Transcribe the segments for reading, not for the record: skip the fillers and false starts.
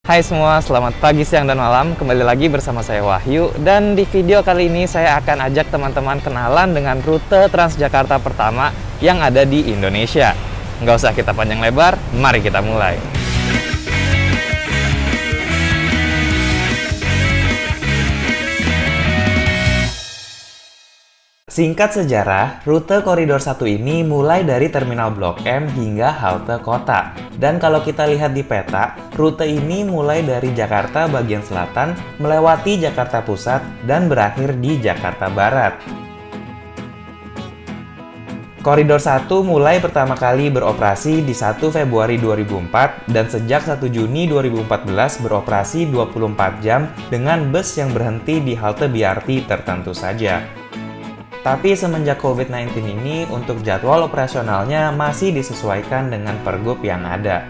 Hai semua, selamat pagi, siang, dan malam. Kembali lagi bersama saya Wahyu. Dan di video kali ini saya akan ajak teman-teman kenalan dengan rute Transjakarta pertama yang ada di Indonesia. Nggak usah kita panjang lebar, mari kita mulai. Singkat sejarah, rute Koridor 1 ini mulai dari Terminal Blok M hingga halte kota. Dan kalau kita lihat di peta, rute ini mulai dari Jakarta bagian selatan, melewati Jakarta Pusat, dan berakhir di Jakarta Barat. Koridor 1 mulai pertama kali beroperasi di 1 Februari 2004 dan sejak 1 Juni 2014 beroperasi 24 jam dengan bus yang berhenti di halte BRT tertentu saja. Tapi semenjak COVID-19 ini, untuk jadwal operasionalnya masih disesuaikan dengan pergub yang ada.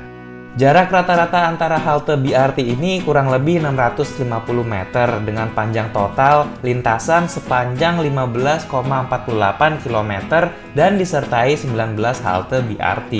Jarak rata-rata antara halte BRT ini kurang lebih 650 meter dengan panjang total lintasan sepanjang 15,48 km dan disertai 19 halte BRT.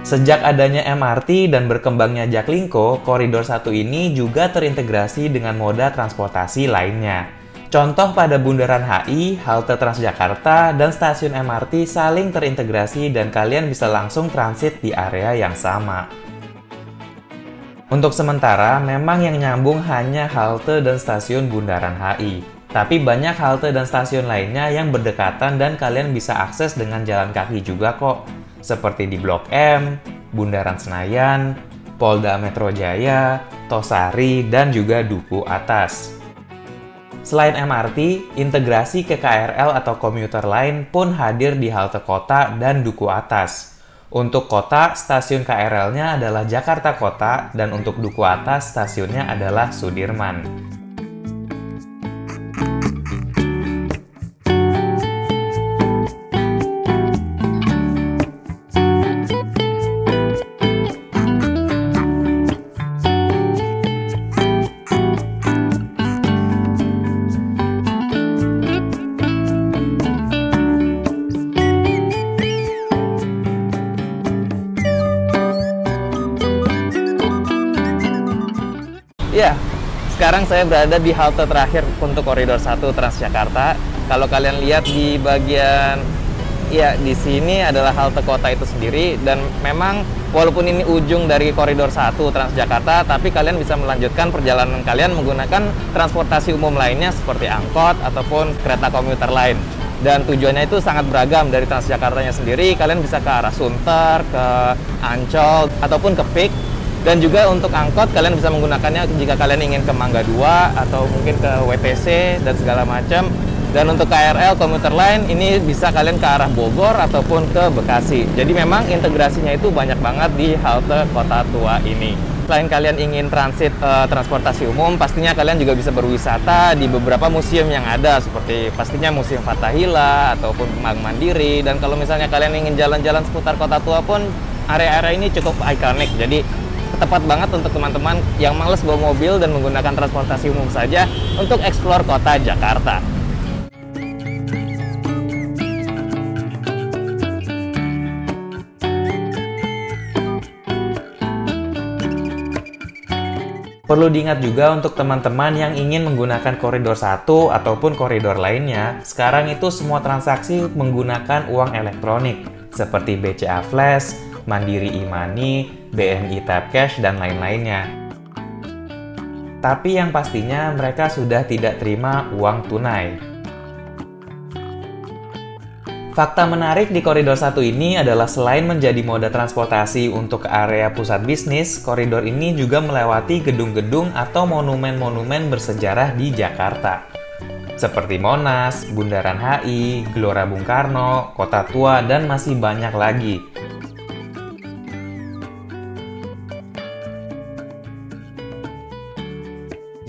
Sejak adanya MRT dan berkembangnya Jaklingko, Koridor 1 ini juga terintegrasi dengan moda transportasi lainnya. Contoh pada Bundaran HI, halte Transjakarta, dan stasiun MRT saling terintegrasi dan kalian bisa langsung transit di area yang sama. Untuk sementara, memang yang nyambung hanya halte dan stasiun Bundaran HI. Tapi banyak halte dan stasiun lainnya yang berdekatan dan kalian bisa akses dengan jalan kaki juga kok. Seperti di Blok M, Bundaran Senayan, Polda Metro Jaya, Tosari, dan juga Duku Atas. Selain MRT, integrasi ke KRL atau komuter lain pun hadir di halte kota dan Duku Atas. Untuk kota, stasiun KRL-nya adalah Jakarta Kota, dan untuk Duku Atas, stasiunnya adalah Sudirman. Ya, sekarang saya berada di halte terakhir untuk Koridor 1 Transjakarta. Kalau kalian lihat di bagian, ya di sini adalah halte kota itu sendiri. Dan memang walaupun ini ujung dari Koridor 1 Transjakarta, tapi kalian bisa melanjutkan perjalanan kalian menggunakan transportasi umum lainnya seperti angkot ataupun kereta komuter lain. Dan tujuannya itu sangat beragam. Dari Transjakartanya sendiri, kalian bisa ke arah Sunter, ke Ancol, ataupun ke Pik. Dan juga untuk angkot, kalian bisa menggunakannya jika kalian ingin ke Mangga 2 atau mungkin ke WTC dan segala macam. Dan untuk KRL komuter lain, ini bisa kalian ke arah Bogor ataupun ke Bekasi. Jadi memang integrasinya itu banyak banget di halte Kota Tua ini. Selain kalian ingin transit transportasi umum, pastinya kalian juga bisa berwisata di beberapa museum yang ada, seperti pastinya Museum Fathahillah ataupun Bank Mandiri. Dan kalau misalnya kalian ingin jalan-jalan seputar Kota Tua pun, area-area ini cukup ikonik. Jadi tepat banget untuk teman-teman yang males bawa mobil dan menggunakan transportasi umum saja untuk eksplor kota Jakarta. Perlu diingat juga untuk teman-teman yang ingin menggunakan Koridor 1 ataupun koridor lainnya, sekarang itu semua transaksi menggunakan uang elektronik seperti BCA Flash, Mandiri e-money, BNI Tap Cash, dan lain-lainnya. Tapi yang pastinya mereka sudah tidak terima uang tunai. Fakta menarik di Koridor 1 ini adalah selain menjadi moda transportasi untuk area pusat bisnis, koridor ini juga melewati gedung-gedung atau monumen-monumen bersejarah di Jakarta. Seperti Monas, Bundaran HI, Gelora Bung Karno, Kota Tua, dan masih banyak lagi.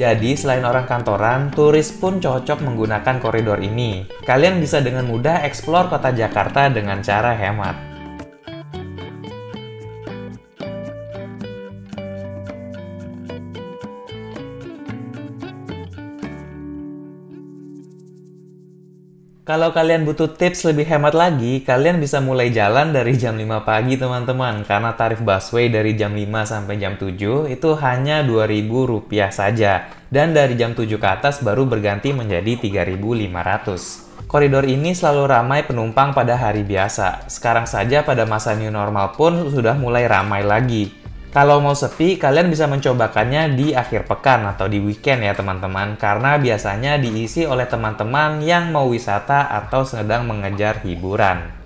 Jadi, selain orang kantoran, turis pun cocok menggunakan koridor ini. Kalian bisa dengan mudah eksplor kota Jakarta dengan cara hemat. Kalau kalian butuh tips lebih hemat lagi, kalian bisa mulai jalan dari jam 5 pagi teman-teman. Karena tarif busway dari jam 5 sampai jam 7 itu hanya Rp2.000 saja. Dan dari jam 7 ke atas baru berganti menjadi 3.500. Koridor ini selalu ramai penumpang pada hari biasa. Sekarang saja pada masa new normal pun sudah mulai ramai lagi. Kalau mau sepi, kalian bisa mencobakannya di akhir pekan atau di weekend ya teman-teman, karena biasanya diisi oleh teman-teman yang mau wisata atau sedang mengejar hiburan.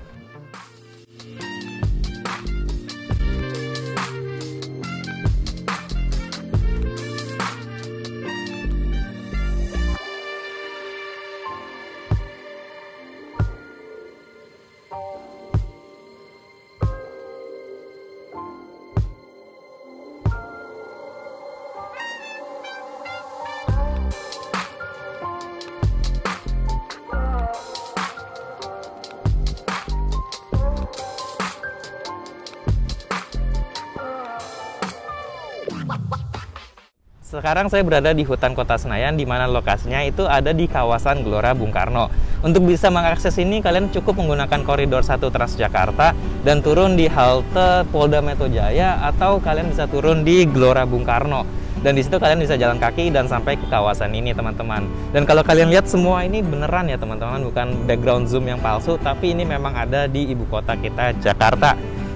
Sekarang saya berada di hutan kota Senayan, di mana lokasinya itu ada di kawasan Gelora Bung Karno. Untuk bisa mengakses ini, kalian cukup menggunakan koridor 1 Transjakarta dan turun di halte Polda Metro Jaya, atau kalian bisa turun di Gelora Bung Karno. Dan di situ kalian bisa jalan kaki dan sampai ke kawasan ini teman-teman. Dan kalau kalian lihat semua ini beneran ya teman-teman, bukan background zoom yang palsu, tapi ini memang ada di ibu kota kita, Jakarta.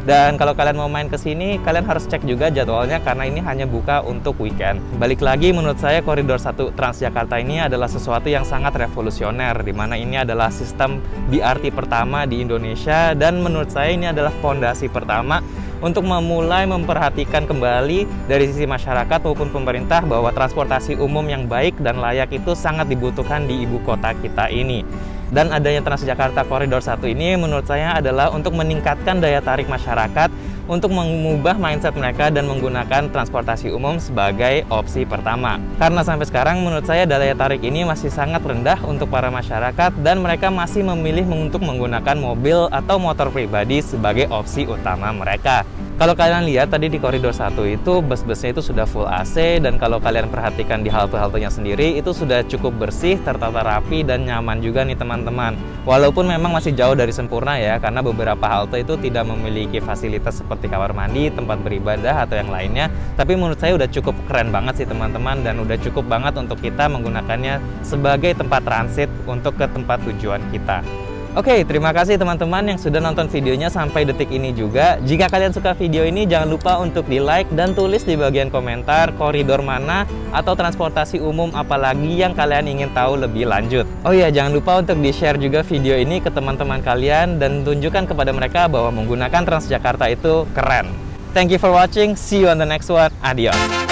Dan kalau kalian mau main ke sini, kalian harus cek juga jadwalnya karena ini hanya buka untuk weekend. Balik lagi, menurut saya koridor 1 Transjakarta ini adalah sesuatu yang sangat revolusioner, di mana ini adalah sistem BRT pertama di Indonesia, dan menurut saya ini adalah fondasi pertama untuk memulai memperhatikan kembali dari sisi masyarakat maupun pemerintah bahwa transportasi umum yang baik dan layak itu sangat dibutuhkan di ibu kota kita ini. Dan adanya Transjakarta Koridor 1 ini menurut saya adalah untuk meningkatkan daya tarik masyarakat untuk mengubah mindset mereka dan menggunakan transportasi umum sebagai opsi pertama. Karena sampai sekarang menurut saya daya tarik ini masih sangat rendah untuk para masyarakat dan mereka masih memilih untuk menggunakan mobil atau motor pribadi sebagai opsi utama mereka. Kalau kalian lihat tadi di koridor 1 itu bus-busnya itu sudah full AC, dan kalau kalian perhatikan di halte-haltenya sendiri itu sudah cukup bersih, tertata rapi, dan nyaman juga nih teman-teman. Walaupun memang masih jauh dari sempurna ya, karena beberapa halte itu tidak memiliki fasilitas seperti kamar mandi, tempat beribadah, atau yang lainnya. Tapi menurut saya udah cukup keren banget sih teman-teman, dan udah cukup banget untuk kita menggunakannya sebagai tempat transit untuk ke tempat tujuan kita. Oke, terima kasih teman-teman yang sudah nonton videonya sampai detik ini juga. Jika kalian suka video ini, jangan lupa untuk di-like dan tulis di bagian komentar koridor mana atau transportasi umum apalagi yang kalian ingin tahu lebih lanjut. Oh iya, jangan lupa untuk di-share juga video ini ke teman-teman kalian dan tunjukkan kepada mereka bahwa menggunakan Transjakarta itu keren. Thank you for watching. See you on the next one. Adios.